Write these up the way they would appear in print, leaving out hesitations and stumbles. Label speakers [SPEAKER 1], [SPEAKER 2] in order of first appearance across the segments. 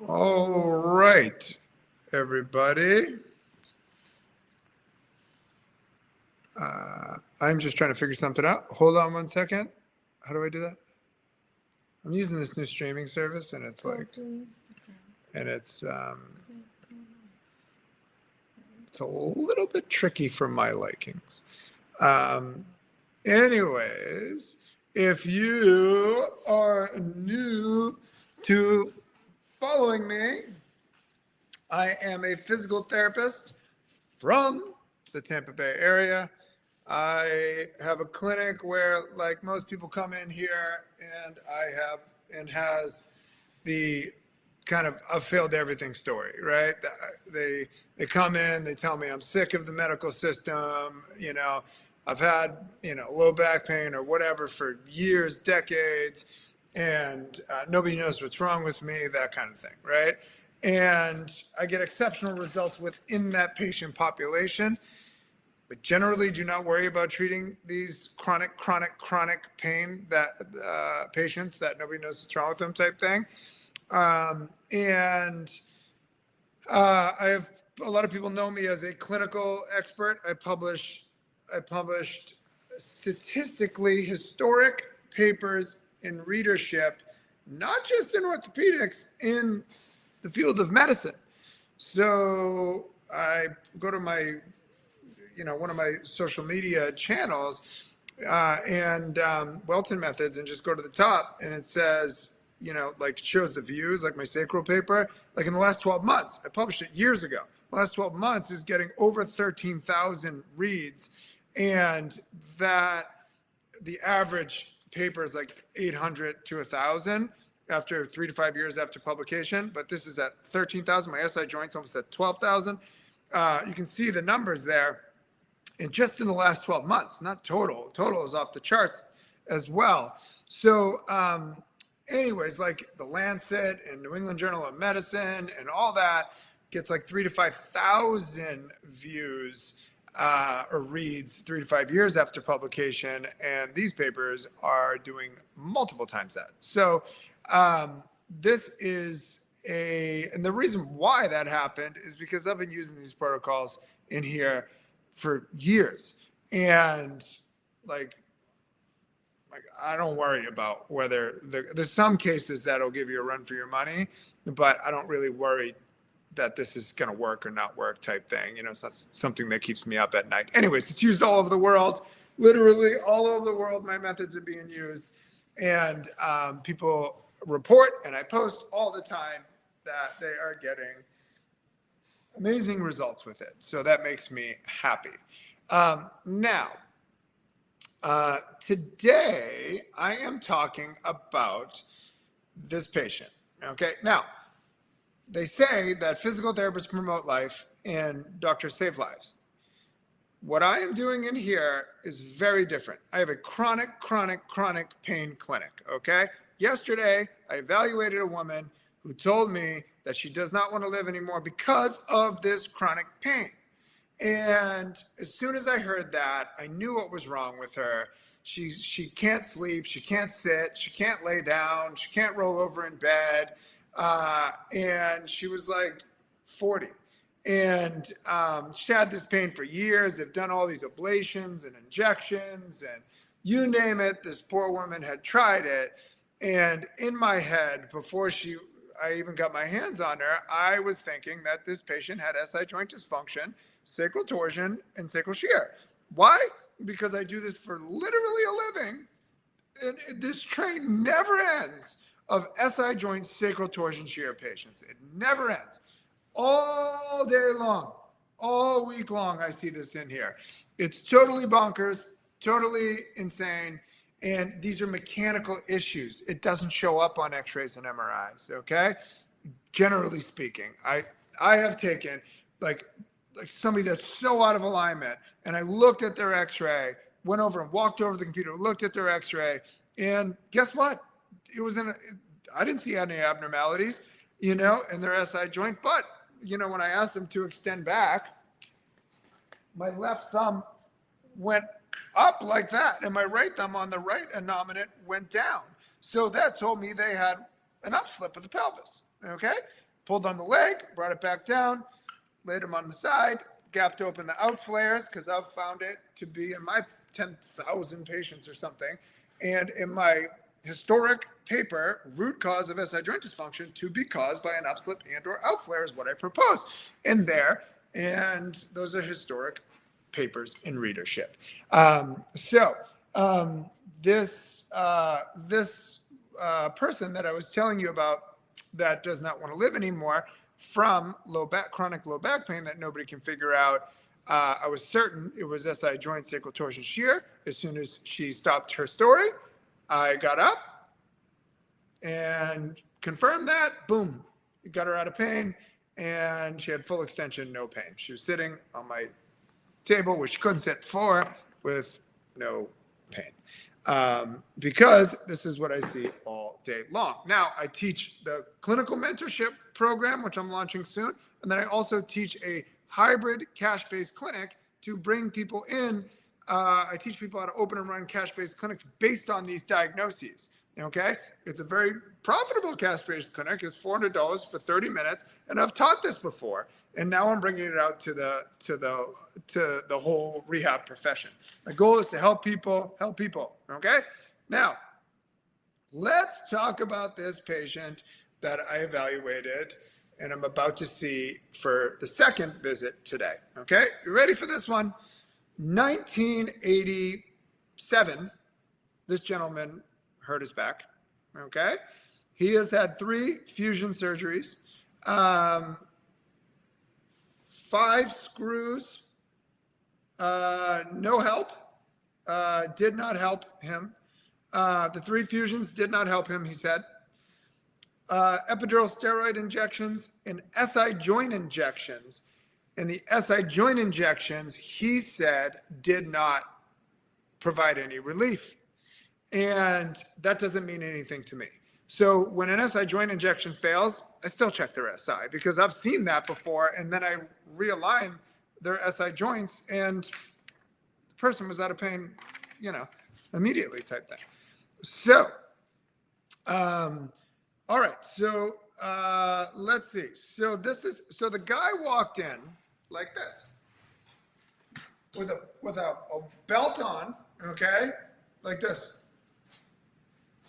[SPEAKER 1] All right, everybody. I'm just trying to figure something out. Hold on one second. How do I do that? I'm using this new streaming service, and it's like, and it's a little bit tricky for my likings. Anyways, if you are new to following me, I am a physical therapist from the Tampa Bay area. I have a clinic where, like, most people come in here, and has the kind of a failed everything story, right? They come in, they tell me I'm sick of the medical system, I've had, low back pain or whatever for years, decades, and nobody knows what's wrong with me, that kind of thing, right? And I get exceptional results within that patient population, but generally do not worry about treating these chronic pain that patients that nobody knows what's wrong with them type thing. And I have a lot of people know me as a clinical expert. I published statistically historic papers in readership, not just in orthopedics, in the field of medicine. So I go to my, one of my social media channels and Welton Methods, and just go to the top, and it says, like, it shows the views, like my sacral paper, like in the last 12 months. I published it years ago. The last 12 months is getting over 13,000 reads, and that the average paper is like 800 to 1,000 after 3 to 5 years after publication. But this is at 13,000. My SI joint's almost at 12,000. You can see the numbers there. And just in the last 12 months, not total. Total is off the charts as well. So anyways, like the Lancet and New England Journal of Medicine and all that gets like 3 to 5,000 views or reads 3 to 5 years after publication. And these papers are doing multiple times that. So this is and the reason why that happened is because I've been using these protocols in here for years. And like I don't worry about whether there's some cases that'll give you a run for your money, but I don't really worry that this is going to work or not work type thing. It's not something that keeps me up at night. Anyways, it's used all over the world, literally all over the world. My methods are being used, and people report, and I post all the time that they are getting amazing results with it. So that makes me happy. Now, today I am talking about this patient. Okay. Now, they say that physical therapists promote life and doctors save lives. What I am doing in here is very different. I have a chronic pain clinic. Okay. Yesterday, I evaluated a woman who told me that she does not want to live anymore because of this chronic pain. And as soon as I heard that, I knew what was wrong with her. She can't sleep, she can't sit, she can't lay down, she can't roll over in bed. And she was like 40. And she had this pain for years. They've done all these ablations and injections and you name it. This poor woman had tried it. And in my head, before I even got my hands on her, I was thinking that this patient had SI joint dysfunction, sacral torsion, and sacral shear. Why? Because I do this for literally a living. And this train never ends of SI joint sacral torsion shear patients. It never ends. All day long, all week long, I see this in here. It's totally bonkers, totally insane. And these are mechanical issues. It doesn't show up on x-rays and MRIs, okay? Generally speaking, I have taken like somebody that's so out of alignment, and I looked at their x-ray, went over and walked over to the computer, looked at their x-ray, and guess what? I didn't see any abnormalities, in their SI joint, but, when I asked them to extend back, my left thumb went up like that, and my right thumb on the right innominate went down. So that told me they had an upslip of the pelvis, okay? pulled on the leg, brought it back down, laid him on the side, gapped open the out flares because I've found it to be in my 10,000 patients or something. And in my historic paper, root cause of SI joint dysfunction to be caused by an upslip and or out flare is what I propose in there. And those are historic papers in readership. This person that I was telling you about that does not want to live anymore from chronic low back pain that nobody can figure out. I was certain it was SI joint sacral torsion shear. As soon as she stopped her story, I got up and confirmed that. Boom, got her out of pain, and she had full extension, no pain. She was sitting on my table, which she couldn't sit for, with no pain. Because this is what I see all day long. Now, I teach the clinical mentorship program, which I'm launching soon. And then I also teach a hybrid cash-based clinic to bring people in. I teach people how to open and run cash-based clinics based on these diagnoses. Okay, it's a very profitable cash-based clinic. It's $400 for 30 minutes, and I've taught this before. And now I'm bringing it out to the whole rehab profession. The goal is to help people. Okay, now let's talk about this patient that I evaluated, and I'm about to see for the second visit today. Okay, you ready for this one? 1987. This gentleman hurt his back. Okay, he has had 3 fusion surgeries, 5 screws, no help, did not help him. The 3 fusions did not help him, he said. Epidural steroid injections and SI joint injections. And the SI joint injections, he said, did not provide any relief. And that doesn't mean anything to me. So when an SI joint injection fails, I still check their SI because I've seen that before. And then I realign their SI joints and the person was out of pain, immediately type thing. So, all right. So let's see. So the guy walked in like this with a belt on, okay, like this.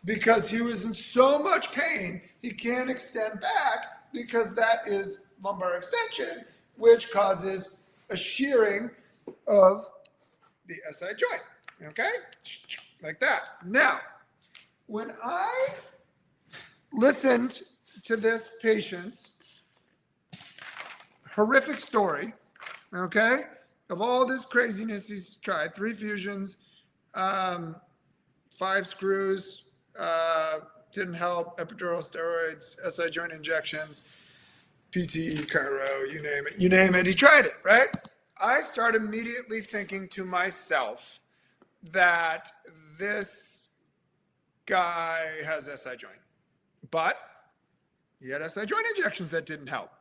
[SPEAKER 1] Because he was in so much pain, he can't extend back because that is lumbar extension, which causes a shearing of the SI joint, okay? Like that. Now, when I listened to this patient's horrific story, okay, of all this craziness he's tried, 3 fusions, 5 screws, didn't help, epidural steroids, SI joint injections, PT, chiro, you name it, he tried it, right? I start immediately thinking to myself that this guy has SI joint, but he had SI joint injections that didn't help.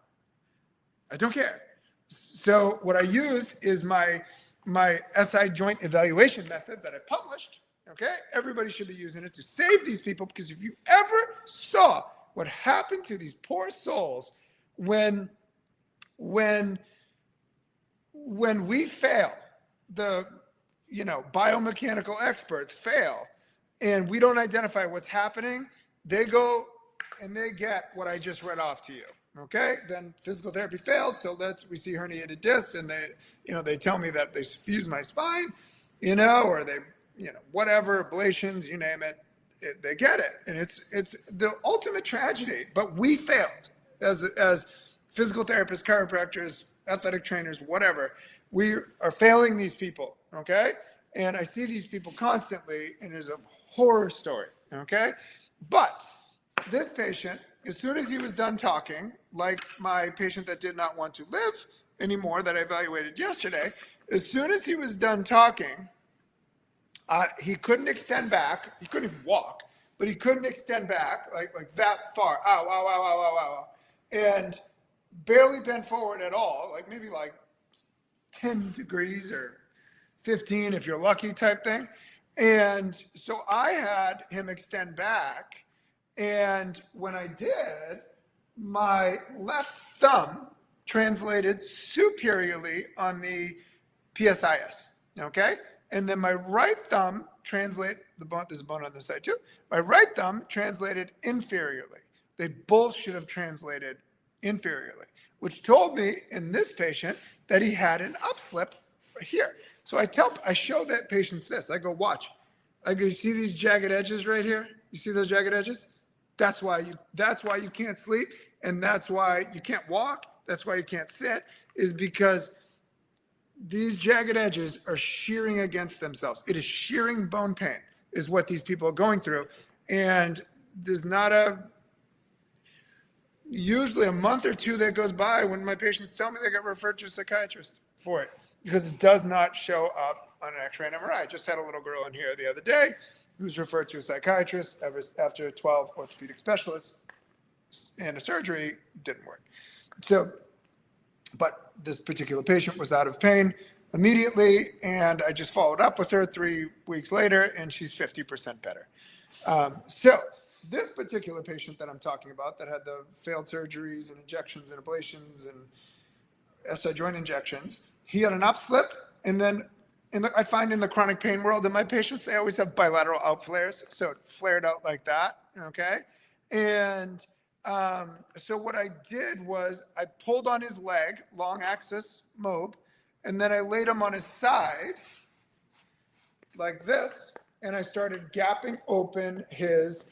[SPEAKER 1] I don't care. So what I used is my SI joint evaluation method that I published. Okay, everybody should be using it to save these people, because if you ever saw what happened to these poor souls when we fail, the biomechanical experts fail, and we don't identify what's happening, they go and they get what I just read off to you. Okay, then physical therapy failed, so we see herniated discs, and they tell me that they fused my spine, or they whatever, ablations, you name it, they get it. And it's the ultimate tragedy, but we failed as physical therapists, chiropractors, athletic trainers, whatever. We are failing these people, okay? And I see these people constantly, and it's a horror story, okay? But this patient, as soon as he was done talking, like my patient that did not want to live anymore that I evaluated yesterday, as soon as he was done talking, he couldn't extend back. He couldn't even walk, but he couldn't extend back like that far. Ow, ow, ow, ow, ow, ow. And barely bent forward at all, like maybe 10 degrees or 15 if you're lucky type thing. And so I had him extend back. And when I did, my left thumb translated superiorly on the PSIS, okay? And then my right thumb there's a bone on the side too. My right thumb translated inferiorly. They both should have translated inferiorly, which told me in this patient that he had an upslip right here. So I show that patient this. I go, watch. I go, you see these jagged edges right here? You see those jagged edges? That's why you can't sleep, and that's why you can't walk. That's why you can't sit, is because these jagged edges are shearing against themselves. It is shearing bone pain is what these people are going through. And there's usually a month or two that goes by when my patients tell me they got referred to a psychiatrist for it, because it does not show up on an X-ray and MRI. I just had a little girl in here the other day who was referred to a psychiatrist after 12 orthopedic specialists and a surgery didn't work. So, but this particular patient was out of pain immediately, and I just followed up with her 3 weeks later, and she's 50% better. So this particular patient that I'm talking about that had the failed surgeries and injections and ablations and SI joint injections, he had an upslip, and then I find in the chronic pain world in my patients, they always have bilateral outflares. So it flared out like that, okay? And so what I did was I pulled on his leg, long axis MOB, and then I laid him on his side like this, and I started gapping open his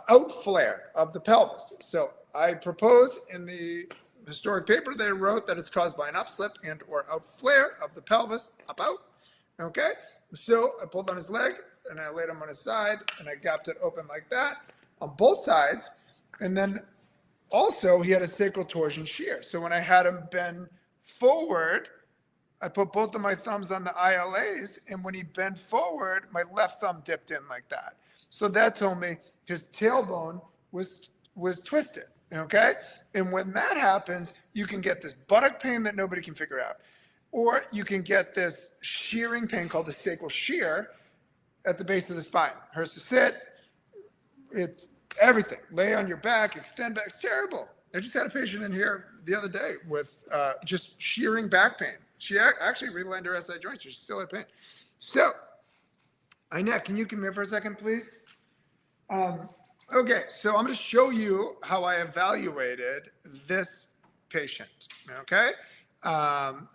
[SPEAKER 1] outflare of the pelvis. So I propose in the historic paper they wrote that it's caused by an upslip and or outflare of the pelvis up out. Okay, so I pulled on his leg and I laid him on his side and I gapped it open like that on both sides. And then also he had a sacral torsion shear. So when I had him bend forward, I put both of my thumbs on the ILAs, and when he bent forward, my left thumb dipped in like that. So that told me his tailbone was twisted. Okay. And when that happens, you can get this buttock pain that nobody can figure out, or you can get this shearing pain called the sacral shear at the base of the spine. Hurts to sit. It's everything. Lay on your back, extend back. It's terrible. I just had a patient in here the other day with just shearing back pain. She actually realigned her SI joint. She still had pain. So, Inette, can you come here for a second, please? Okay, so I'm going to show you how I evaluated this patient, okay?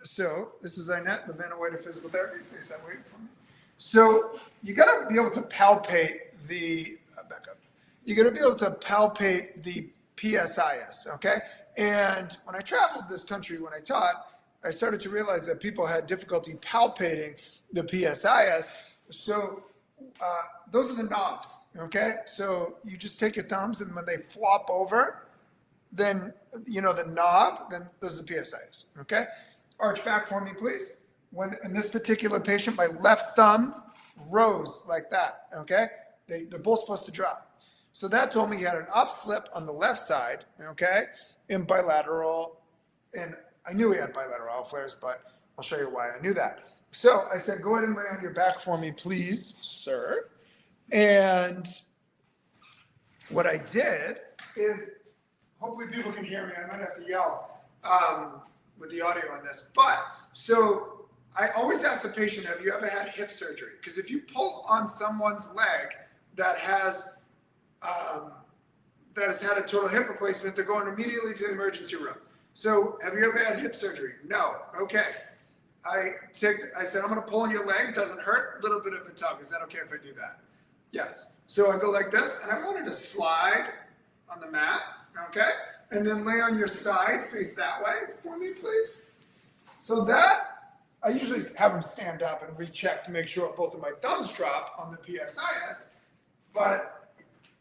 [SPEAKER 1] So this is Inette, the Vanna-White Physical Therapy. Face that way for me. So you got to be able to palpate the, back up. You got to be able to palpate the PSIS, okay? And when I traveled this country, when I taught, I started to realize that people had difficulty palpating the PSIS. So those are the knobs, okay? So you just take your thumbs, and when they flop over, then, you know, the knob, then those are the PSIs, okay? Arch back for me, please. When in this particular patient, my left thumb rose like that, okay? They're both supposed to drop. So that told me he had an upslip on the left side, okay? In bilateral, and I knew he had bilateral outflares, but I'll show you why I knew that. So I said, go ahead and lay on your back for me, please, sir. And what I did is, hopefully people can hear me. I might have to yell with the audio on this. But so I always ask the patient, have you ever had hip surgery? Because if you pull on someone's leg that has had a total hip replacement, they're going immediately to the emergency room. So have you ever had hip surgery? No. Okay. I said, I'm going to pull on your leg. Doesn't hurt. A little bit of a tug. Is that okay if I do that? Yes. So I go like this, and I wanted to slide on the mat, okay? And then lay on your side, face that way for me, please. So that, I usually have them stand up and recheck to make sure both of my thumbs drop on the PSIS, but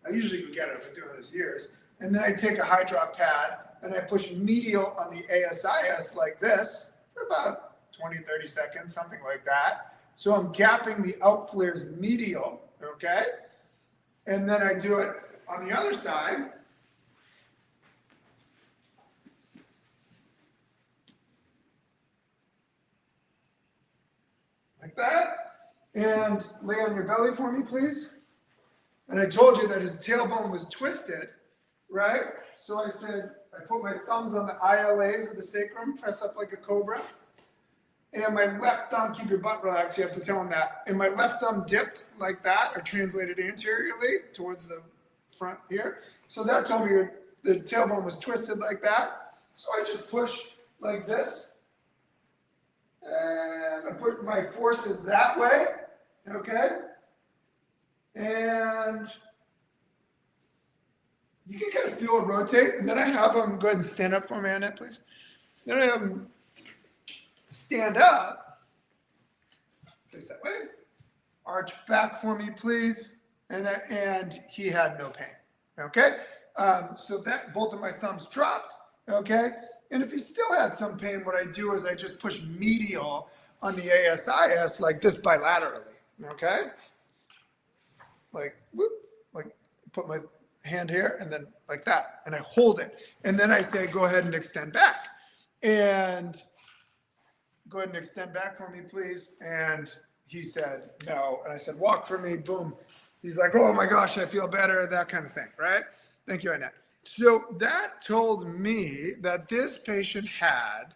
[SPEAKER 1] I usually can get it. I've been doing this years. And then I take a high drop pad, and I push medial on the ASIS like this for about 20, 30 seconds, something like that. So I'm gapping the outflares medial, okay? And then I do it on the other side. Like that. And lay on your belly for me, please. And I told you that his tailbone was twisted, right? So I said, I put my thumbs on the ILAs of the sacrum, press up like a cobra. And my left thumb, keep your butt relaxed, you have to tell him that. And my left thumb dipped like that, or translated anteriorly towards the front here. So that told me the tailbone was twisted like that. So I just push like this. And I put my forces that way, okay? And you can kind of feel it rotate. And then I have them, go ahead and stand up for me, Annette, please. Then I have them stand up, face that way, arch back for me, please. And he had no pain, okay? So that both of my thumbs dropped, okay? And if he still had some pain, what I do is I just push medial on the ASIS like this bilaterally, okay? Like, whoop, like put my hand here and then like that, and I hold it. And then I say, go ahead and extend back. And go ahead and extend back for me, please. And he said, no. And I said, walk for me, boom. He's like, oh my gosh, I feel better, that kind of thing, right? Thank you, Annette. So that told me that this patient had,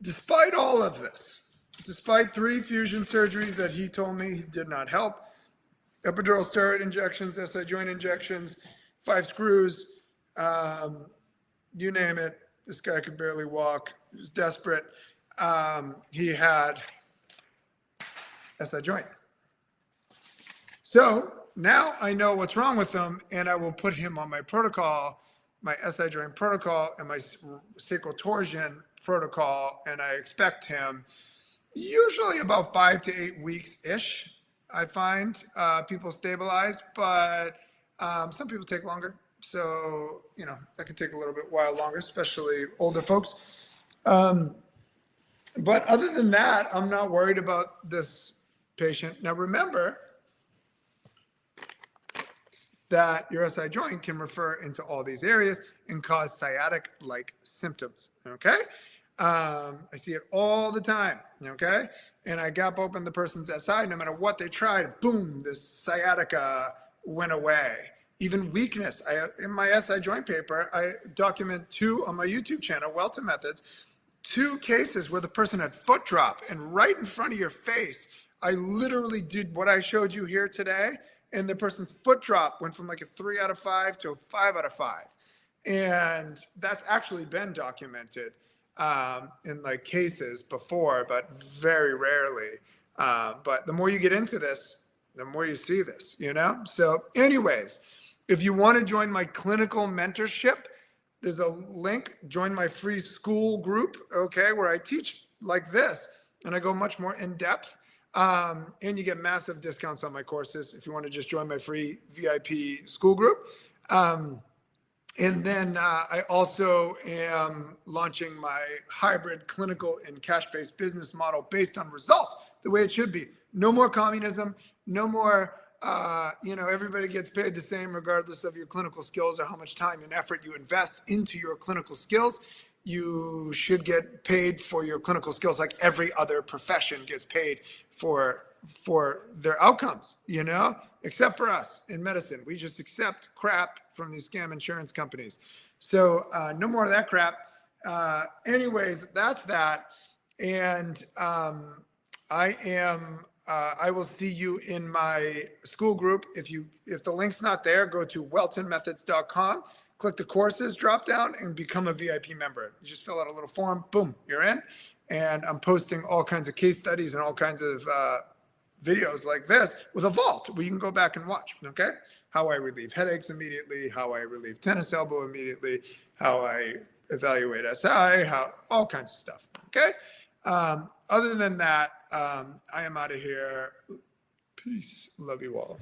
[SPEAKER 1] despite all of this, despite 3 fusion surgeries that he told me did not help, epidural steroid injections, SI joint injections, 5 screws, you name it, this guy could barely walk, he was desperate. He had SI joint. So now I know what's wrong with him, and I will put him on my protocol, my SI joint protocol and my sacral torsion protocol, and I expect him usually about 5 to 8 weeks-ish. I find people stabilize, but some people take longer. So, you know, that could take a little bit while longer, especially older folks. But other than that, I'm not worried about this patient. Now, remember that your SI joint can refer into all these areas and cause sciatic-like symptoms, okay? I see it all the time, okay? And I gap open the person's SI, no matter what they tried, boom, this sciatica went away. Even weakness. In my SI joint paper, I document 2 on my YouTube channel, Welton Methods, 2 cases where the person had foot drop, and right in front of your face, I literally did what I showed you here today, and the person's foot drop went from like a 3 out of 5 to a 5 out of 5. And that's actually been documented in like cases before, but very rarely. But the more you get into this, the more you see this, you know? So anyways, if you want to join my clinical mentorship, there's a link, join my free school group, okay, where I teach like this, and I go much more in depth. And you get massive discounts on my courses if you want to just join my free VIP school group. And then I also am launching my hybrid clinical and cash-based business model based on results, the way it should be. No more communism, no more, everybody gets paid the same regardless of your clinical skills or how much time and effort you invest into your clinical skills. You should get paid for your clinical skills like every other profession gets paid for their outcomes, you know, except for us in medicine. We just accept crap from these scam insurance companies. So no more of that crap. Anyways, that's that. And I will see you in my school group. If the link's not there, go to weltonmethods.com, click the courses drop down and become a VIP member. You just fill out a little form, boom, you're in. And I'm posting all kinds of case studies and all kinds of videos like this with a vault where you can go back and watch, okay? How I relieve headaches immediately, how I relieve tennis elbow immediately, how I evaluate SI, all kinds of stuff, okay? Other than that, I am out of here. Peace. Love you all.